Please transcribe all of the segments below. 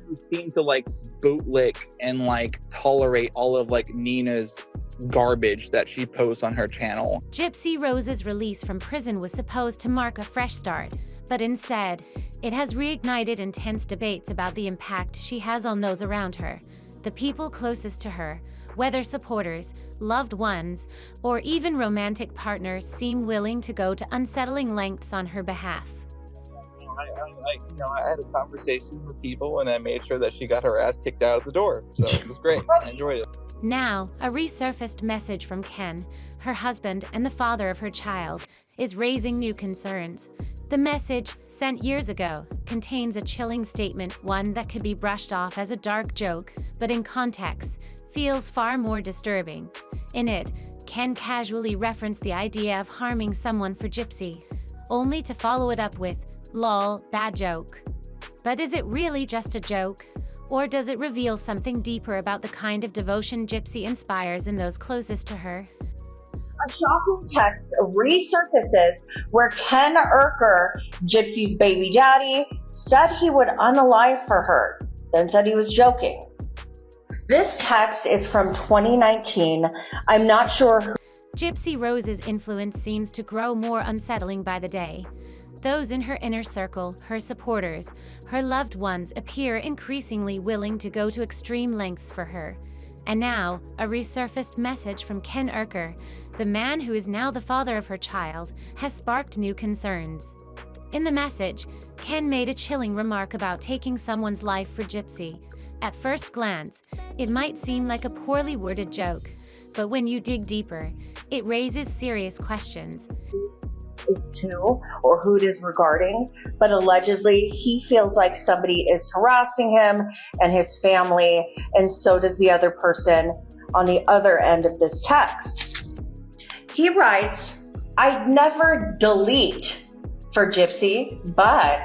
who seem to like bootlick and like tolerate all of like Nina's garbage that she posts on her channel. Gypsy Rose's release from prison was supposed to mark a fresh start, but instead, it has reignited intense debates about the impact she has on those around her, the people closest to her. Whether supporters, loved ones, or even romantic partners seem willing to go to unsettling lengths on her behalf. I had a conversation with people and I made sure that she got her ass kicked out of the door. So it was great. I enjoyed it. Now, a resurfaced message from Ken, her husband and the father of her child, is raising new concerns. The message, sent years ago, contains a chilling statement, one that could be brushed off as a dark joke, but in context, feels far more disturbing. In it, Ken casually referenced the idea of harming someone for Gypsy, only to follow it up with, "Lol, bad joke." But is it really just a joke? Or does it reveal something deeper about the kind of devotion Gypsy inspires in those closest to her? A shocking text resurfaces where Ken Urker, Gypsy's baby daddy, said he would unalive for her, then said he was joking. This text is from 2019. I'm not sure who. Gypsy Rose's influence seems to grow more unsettling by the day. Those in her inner circle, her supporters, her loved ones appear increasingly willing to go to extreme lengths for her. And now, a resurfaced message from Ken Urker, the man who is now the father of her child, has sparked new concerns. In the message, Ken made a chilling remark about taking someone's life for Gypsy. At first glance, it might seem like a poorly worded joke, but when you dig deeper, it raises serious questions. Is to or who it is regarding, but allegedly he feels like somebody is harassing him and his family, and so does the other person on the other end of this text. He writes, "I'd never delete for Gypsy, but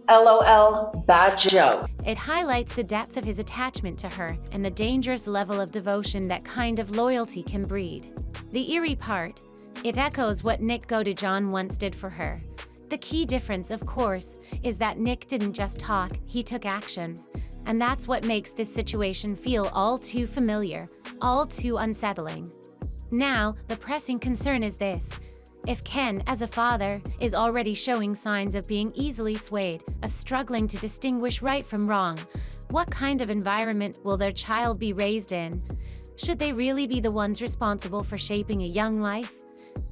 LOL, bad joke." It highlights the depth of his attachment to her and the dangerous level of devotion that kind of loyalty can breed. The eerie part, it echoes what Nick Godejohn once did for her. The key difference, of course, is that Nick didn't just talk, he took action. And that's what makes this situation feel all too familiar, all too unsettling. Now, the pressing concern is this. If Ken, as a father, is already showing signs of being easily swayed, of struggling to distinguish right from wrong, what kind of environment will their child be raised in? Should they really be the ones responsible for shaping a young life?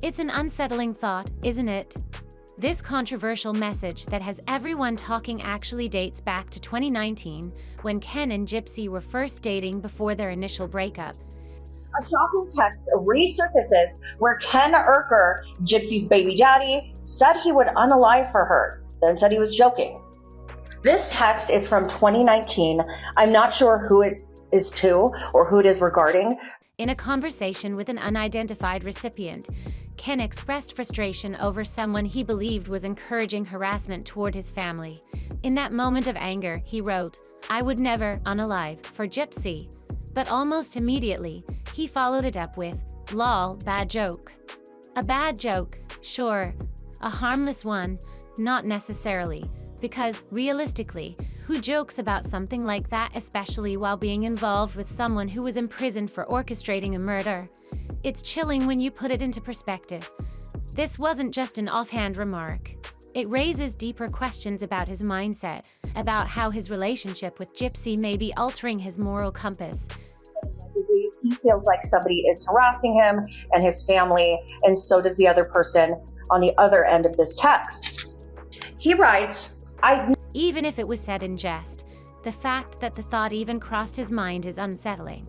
It's an unsettling thought, isn't it? This controversial message that has everyone talking actually dates back to 2019, when Ken and Gypsy were first dating before their initial breakup. A shocking text resurfaces where Ken Urker, Gypsy's baby daddy, said he would unalive for her, then said he was joking. This text is from 2019. I'm not sure who it is to or who it is regarding. In a conversation with an unidentified recipient, Ken expressed frustration over someone he believed was encouraging harassment toward his family. In that moment of anger, he wrote, "I would never unalive for Gypsy." But almost immediately, he followed it up with, "Lol, bad joke." A bad joke, sure. A harmless one, not necessarily. Because, realistically, who jokes about something like that, especially while being involved with someone who was imprisoned for orchestrating a murder? It's chilling when you put it into perspective. This wasn't just an offhand remark. It raises deeper questions about his mindset, about how his relationship with Gypsy may be altering his moral compass. He feels like somebody is harassing him and his family, and so does the other person on the other end of this text. He writes, Even if it was said in jest, the fact that the thought even crossed his mind is unsettling.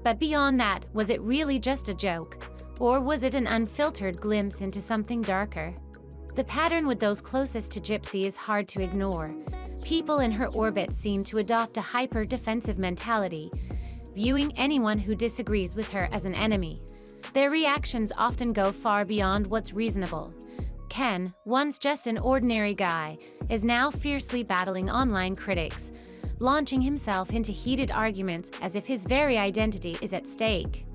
But beyond that, was it really just a joke? Or was it an unfiltered glimpse into something darker? The pattern with those closest to Gypsy is hard to ignore. People in her orbit seem to adopt a hyper-defensive mentality, viewing anyone who disagrees with her as an enemy. Their reactions often go far beyond what's reasonable. Ken, once just an ordinary guy, is now fiercely battling online critics, launching himself into heated arguments as if his very identity is at stake.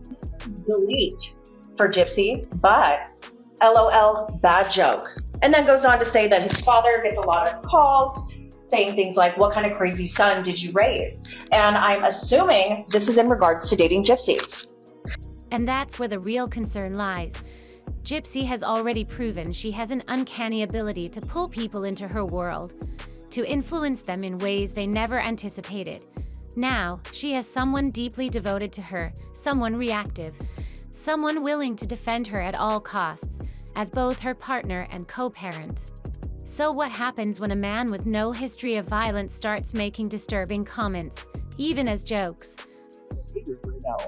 Delete for Gypsy, but LOL, bad joke. And then goes on to say that his father gets a lot of calls saying things like, what kind of crazy son did you raise? And I'm assuming this is in regards to dating Gypsy. And that's where the real concern lies. Gypsy has already proven she has an uncanny ability to pull people into her world, to influence them in ways they never anticipated. Now, she has someone deeply devoted to her, someone reactive, someone willing to defend her at all costs, as both her partner and co-parent. So what happens when a man with no history of violence starts making disturbing comments, even as jokes?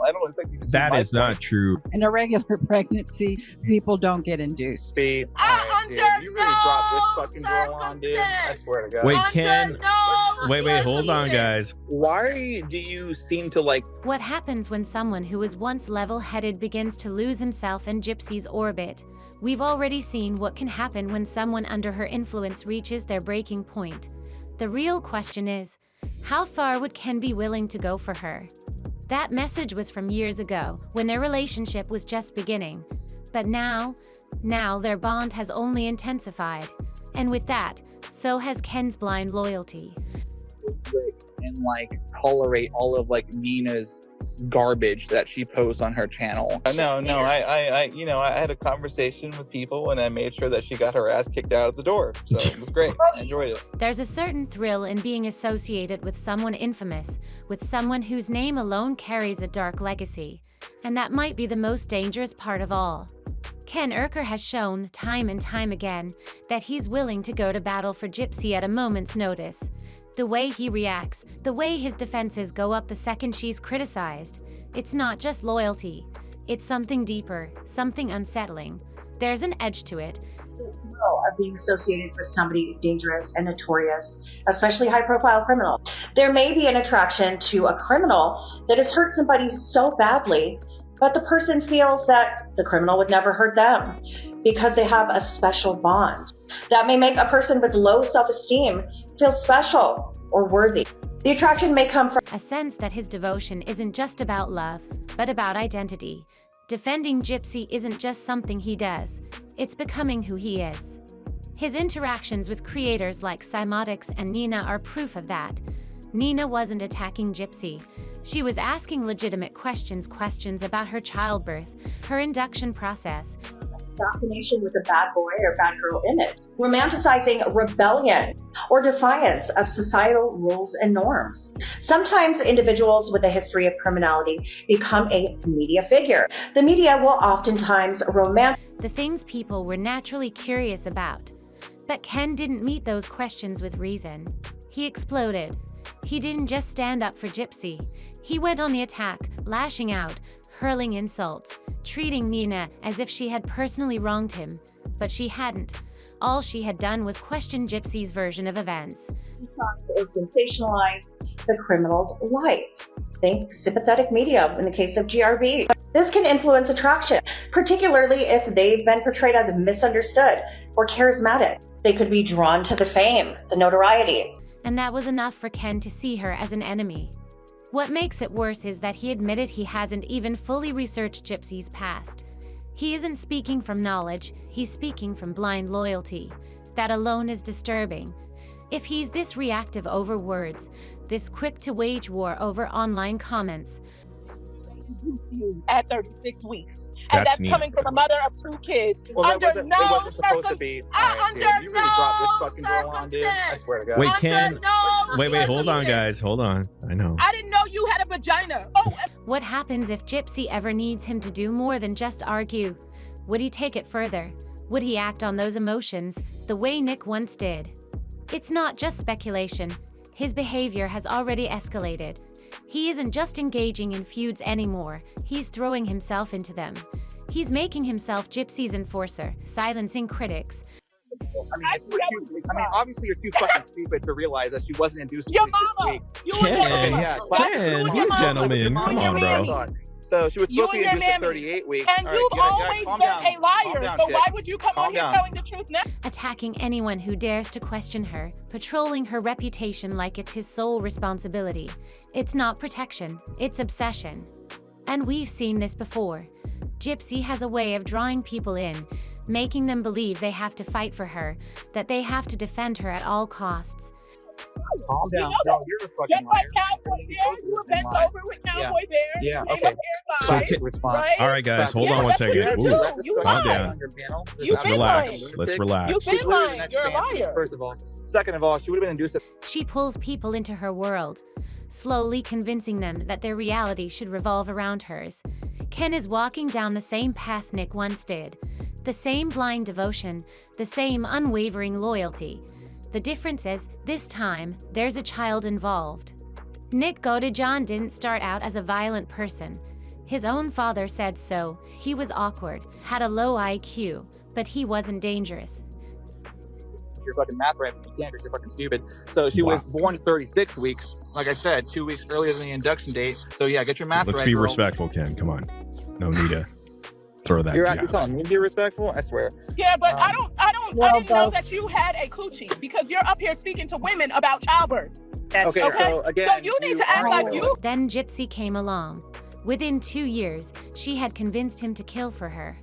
I don't expect you to see That my is not true. In a regular pregnancy, people don't get induced. speed. Alright, dude, you really dropped this fucking drill on, dude. I swear to God. Wait, Ken. Wait, hold on, guys. Why do you seem to like? What happens when someone who was once level-headed begins to lose himself in Gypsy's orbit? We've already seen what can happen when someone under her influence reaches their breaking point. The real question is, how far would Ken be willing to go for her? That message was from years ago, when their relationship was just beginning. But now their bond has only intensified. And with that, so has Ken's blind loyalty. And like tolerate all of like Nina's garbage that she posts on her channel. No, I had a conversation with people and I made sure that she got her ass kicked out of the door. So it was great. I enjoyed it. There's a certain thrill in being associated with someone infamous, with someone whose name alone carries a dark legacy. And that might be the most dangerous part of all. Ken Urker has shown, time and time again, that he's willing to go to battle for Gypsy at a moment's notice. The way he reacts, the way his defenses go up the second she's criticized. It's not just loyalty. It's something deeper, something unsettling. There's an edge to it. Of being associated with somebody dangerous and notorious, especially high-profile criminal. There may be an attraction to a criminal that has hurt somebody so badly, but the person feels that the criminal would never hurt them because they have a special bond. That may make a person with low self-esteem feel special or worthy. The attraction may come from A sense that his devotion isn't just about love, but about identity. Defending Gypsy isn't just something he does, it's becoming who he is. His interactions with creators like Cymotics and Nina are proof of that. Nina wasn't attacking Gypsy. She was asking legitimate questions about her childbirth, her induction process, fascination with a bad boy or bad girl image, romanticizing rebellion or defiance of societal rules and norms. Sometimes individuals with a history of criminality become a media figure. The media will oftentimes romanticize the things people were naturally curious about. But Ken didn't meet those questions with reason. He exploded. He didn't just stand up for Gypsy. He went on the attack, lashing out, hurling insults, treating Nina as if she had personally wronged him. But she hadn't. All she had done was question Gypsy's version of events. or sensationalize the criminal's life. Think sympathetic media in the case of GRB. This can influence attraction, particularly if they've been portrayed as misunderstood or charismatic. They could be drawn to the fame, the notoriety. And that was enough for Ken to see her as an enemy. What makes it worse is that he admitted he hasn't even fully researched Gypsy's past. He isn't speaking from knowledge, he's speaking from blind loyalty. That alone is disturbing. If he's this reactive over words, this quick to wage war over online comments, at 36 weeks. And that's neat. coming from a mother of 2 kids. Well, under it wasn't supposed to be. All right, under dude, you really dropped this fucking drill on, dude. I swear to God. Wait, Under Ken. no Wait, hold on, circumstance. guys. Hold on. I know. I didn't know you had a vagina. Oh, what happens if Gypsy ever needs him to do more than just argue? Would he take it further? Would he act on those emotions the way Nick once did? It's not just speculation. His behavior has already escalated. He isn't just engaging in feuds anymore, he's throwing himself into them. He's making himself Gypsy's enforcer, silencing critics. I mean, obviously you're too fucking stupid to realize that she wasn't induced. your 36 mama. weeks. You Ken, and your yeah, mama. class- Ken, You you and your gentleman. mama. Come You on, and your bro. mammy. So she was You supposed to be and your induced at mammy. 38 weeks. And All right, you've you gotta always calm been down. a liar, Calm down, so chick. why would you come Calm on here down. telling the truth now? Attacking anyone who dares to question her, patrolling her reputation like it's his sole responsibility. It's not protection, it's obsession. And we've seen this before. Gypsy has a way of drawing people in, making them believe they have to fight for her, that they have to defend her at all costs. Calm down. You know No, you're a fucking Just like liar. Cowboy Bear, you were bent Lie. over with Cowboy Bear. Yeah, And okay. your hair So lied, can- Response. right? All right, guys, hold Yeah, on one that's what second. you Ooh, do. You calm lie. down. You've Let's been relax. lying. Let's relax. You've been lying. You're a liar. First of all. Second of all, she would have been induced at She pulls people into her world, slowly convincing them that their reality should revolve around hers. Ken is walking down the same path Nick once did. The same blind devotion, the same unwavering loyalty. The difference is, this time, there's a child involved. Nick Godejohn didn't start out as a violent person. His own father said so. He was awkward, had a low IQ, but he wasn't dangerous. your fucking math right. You can't because you're fucking stupid. So she was born 36 weeks. Like I said, 2 weeks earlier than the induction date. So yeah, get your math Let's right, be girl. respectful, Ken. Come on. No need to throw that You're jab. telling me to be respectful? I swear. Yeah, but I Well, didn't know both. that you had a coochie because you're up here speaking to women about childbirth. That's Okay, Okay. so again, So you need to act are like the- you. Then Gypsy came along. Within 2 years, she had convinced him to kill for her.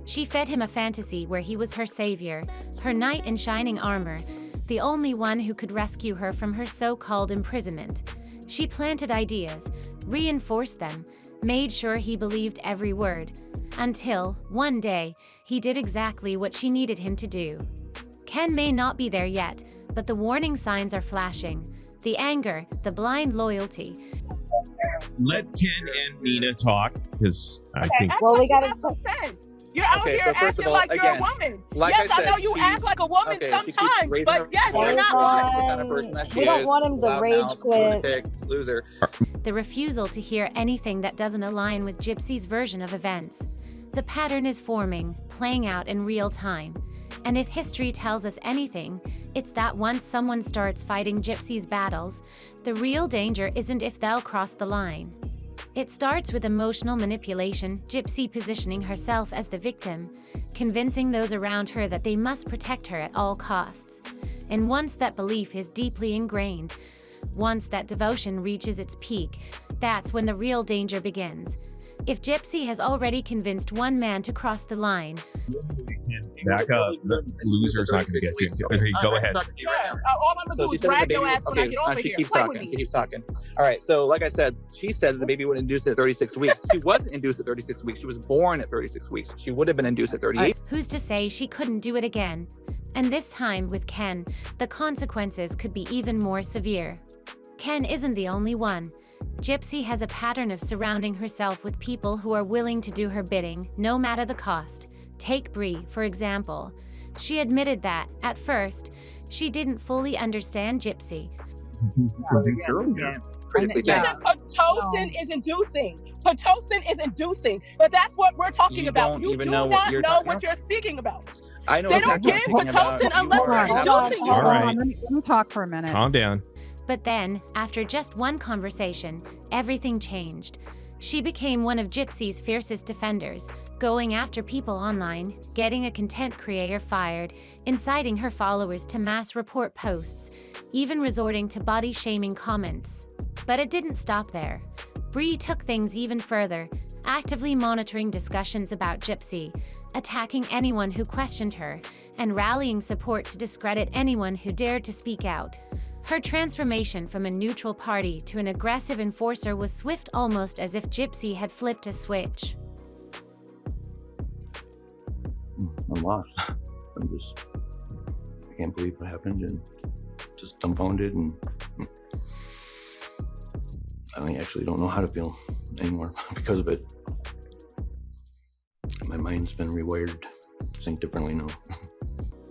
She fed him a fantasy where he was her savior, her knight in shining armor, the only one who could rescue her from her so-called imprisonment. She planted ideas, reinforced them, made sure he believed every word, until, one day, he did exactly what she needed him to do. Ken may not be there yet, but the warning signs are flashing. The anger, the blind loyalty. Let Ken and Nina talk, because I think Act Well, like we you gotta have some sense. You're out Okay, here so first of acting all, like you're again, a woman. like Yes, I I said, know you she's- act like a woman okay, she keeps sometimes, raising but her yes, voice. you're not Hold one. That's the kind of person that she We don't is. want him to rage Loudmouth, quit. lunatic, loser. The refusal to hear anything that doesn't align with Gypsy's version of events. The pattern is forming, playing out in real time. And if history tells us anything, it's that once someone starts fighting Gypsy's battles, the real danger isn't if they'll cross the line. It starts with emotional manipulation, Gypsy positioning herself as the victim, convincing those around her that they must protect her at all costs. And once that belief is deeply ingrained, once that devotion reaches its peak, that's when the real danger begins. If Gypsy has already convinced one man to cross the line, back up. The loser's not going to get you. Okay, go ahead. Yeah, all I'm gonna do is she said drag the your baby- ass when I get over she here. keeps Play talking. with She me. keeps talking. All right. So, like I said, she said the baby would induce at 36 weeks. She wasn't induced at 36 weeks. She was born at 36 weeks. She would have been induced at 38. who's to say she couldn't do it again? And this time with Ken, the consequences could be even more severe. Ken isn't the only one. Gypsy has a pattern of surrounding herself with people who are willing to do her bidding, no matter the cost. Take Bree, for example. She admitted that, at first, she didn't fully understand Gypsy. Critically Yeah. think. Pitocin is inducing. Pitocin is inducing. But that's what we're talking You about. don't You even do know what not you're know talking what about. you're speaking about. I know They don't exactly give what you're talking Pitocin about. unless You they're are- inducing you. All right. Let me talk for a minute. Calm down. But then, after just one conversation, everything changed. She became one of Gypsy's fiercest defenders, going after people online, getting a content creator fired, inciting her followers to mass report posts, even resorting to body-shaming comments. But it didn't stop there. Bree took things even further, actively monitoring discussions about Gypsy, attacking anyone who questioned her, and rallying support to discredit anyone who dared to speak out. Her transformation from a neutral party to an aggressive enforcer was swift, almost as if Gypsy had flipped a switch. I'm lost. I can't believe what happened and just dumbfounded, and I actually don't know how to feel anymore because of it. My mind's been rewired to think differently now.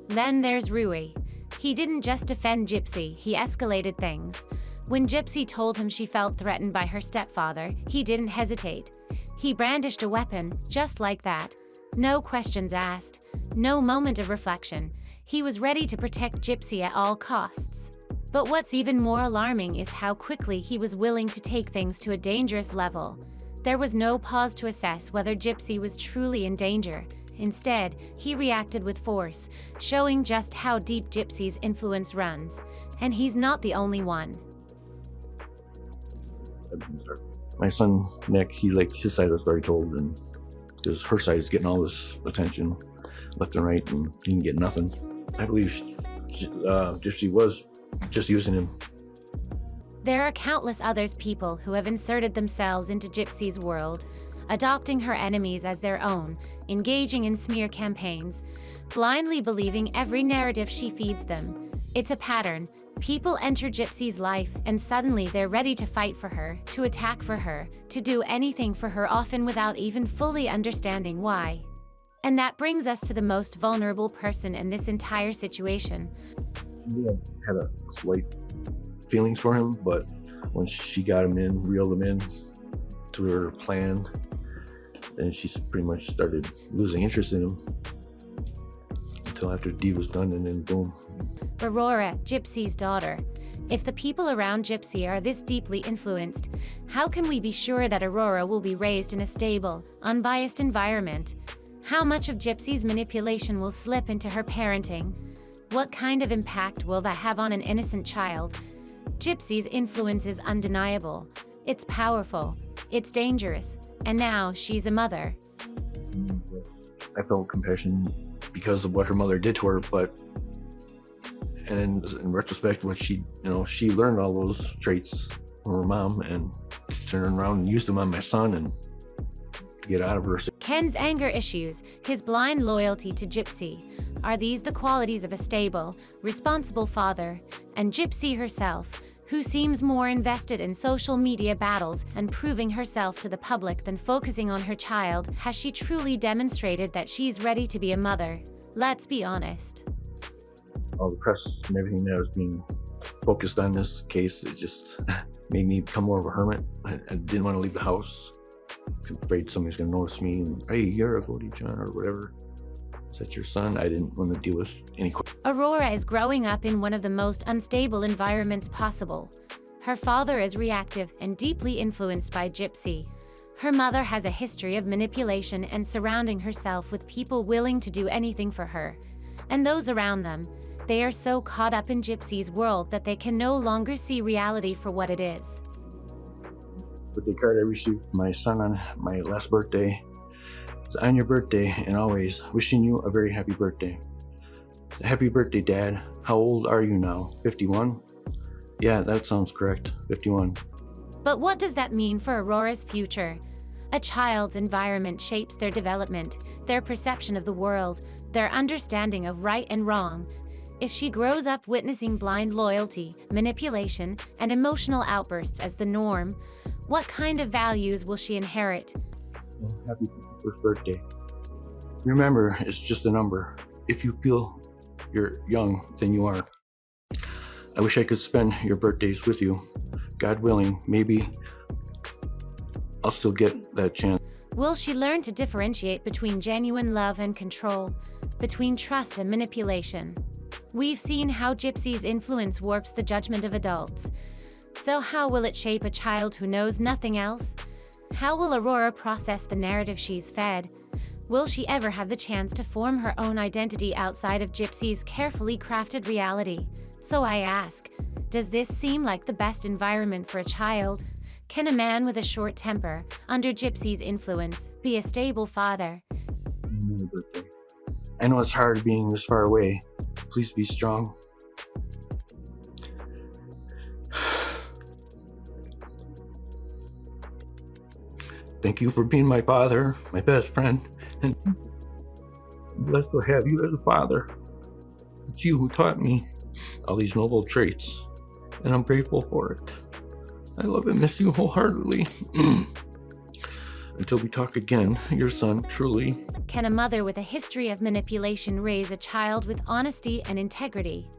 Then there's Rui. He didn't just defend Gypsy, he escalated things. When Gypsy told him she felt threatened by her stepfather, he didn't hesitate. He brandished a weapon, just like that. No questions asked, no moment of reflection. He was ready to protect Gypsy at all costs. But what's even more alarming is how quickly he was willing to take things to a dangerous level. There was no pause to assess whether Gypsy was truly in danger. Instead, he reacted with force, showing just how deep Gypsy's influence runs. And he's not the only one. My son Nick, he like his side of the story told, and because her side is getting all this attention left and right, and he can get nothing. I believe Gypsy was just using him There are countless other people who have inserted themselves into Gypsy's world, adopting her enemies as their own, engaging in smear campaigns, blindly believing every narrative she feeds them. It's a pattern. People enter Gypsy's life and suddenly they're ready to fight for her, to attack for her, to do anything for her, often without even fully understanding why. And that brings us to the most vulnerable person in this entire situation. She had a slight feelings for him, but when she got him in, reeled him in to her plan, then she pretty much started losing interest in him until after Dee was done, and then boom. Aurora, Gypsy's daughter. If the people around Gypsy are this deeply influenced, how can we be sure that Aurora will be raised in a stable, unbiased environment? How much of Gypsy's manipulation will slip into her parenting? What kind of impact will that have on an innocent child? Gypsy's influence is undeniable. It's powerful. It's dangerous. And now she's a mother. I felt compassion because of what her mother did to her, but in retrospect, what she learned all those traits from her mom and turned around and used them on my son and to get out of her. Ken's anger issues, his blind loyalty to Gypsy, are these the qualities of a stable, responsible father? And Gypsy herself, who seems more invested in social media battles and proving herself to the public than focusing on her child, has she truly demonstrated that she's ready to be a mother? Let's be honest. All the press and everything that was being focused on this case, it just made me become more of a hermit. I didn't want to leave the house. Afraid somebody's going to notice me and, hey, you're a Goldie John or whatever. Is that your son? I didn't want to deal with any. Aurora is growing up in one of the most unstable environments possible. Her father is reactive and deeply influenced by Gypsy. Her mother has a history of manipulation and surrounding herself with people willing to do anything for her. And those around them, they are so caught up in Gypsy's world that they can no longer see reality for what it is. Birthday card I received from my son on my last birthday. It's on your birthday and always wishing you a very happy birthday. Happy birthday, Dad. How old are you now? 51? Yeah, that sounds correct. 51. But what does that mean for Aurora's future? A child's environment shapes their development, their perception of the world, their understanding of right and wrong. If she grows up witnessing blind loyalty, manipulation, and emotional outbursts as the norm, what kind of values will she inherit? Well, happy first birthday. Remember, it's just a number. If you feel you're young, then you are. I wish I could spend your birthdays with you. God willing, maybe I'll still get that chance. Will she learn to differentiate between genuine love and control, between trust and manipulation? We've seen how Gypsy's influence warps the judgment of adults. So how will it shape a child who knows nothing else? How will Aurora process the narrative she's fed? Will she ever have the chance to form her own identity outside of Gypsy's carefully crafted reality? So I ask, does this seem like the best environment for a child? Can a man with a short temper, under Gypsy's influence, be a stable father? I know it's hard being this far away. Please be strong. Thank you for being my father, my best friend, and I'm blessed to have you as a father. It's you who taught me all these noble traits, and I'm grateful for it. I love and miss you wholeheartedly. Until we talk again, your son, truly. Can a mother with a history of manipulation raise a child with honesty and integrity?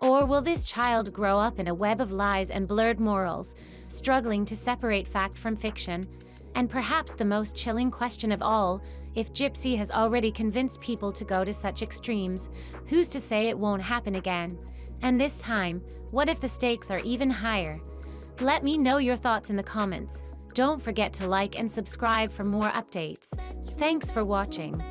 Or will this child grow up in a web of lies and blurred morals, struggling to separate fact from fiction? And perhaps the most chilling question of all, if Gypsy has already convinced people to go to such extremes, who's to say it won't happen again? And this time, what if the stakes are even higher? Let me know your thoughts in the comments. Don't forget to like and subscribe for more updates. Thanks for watching.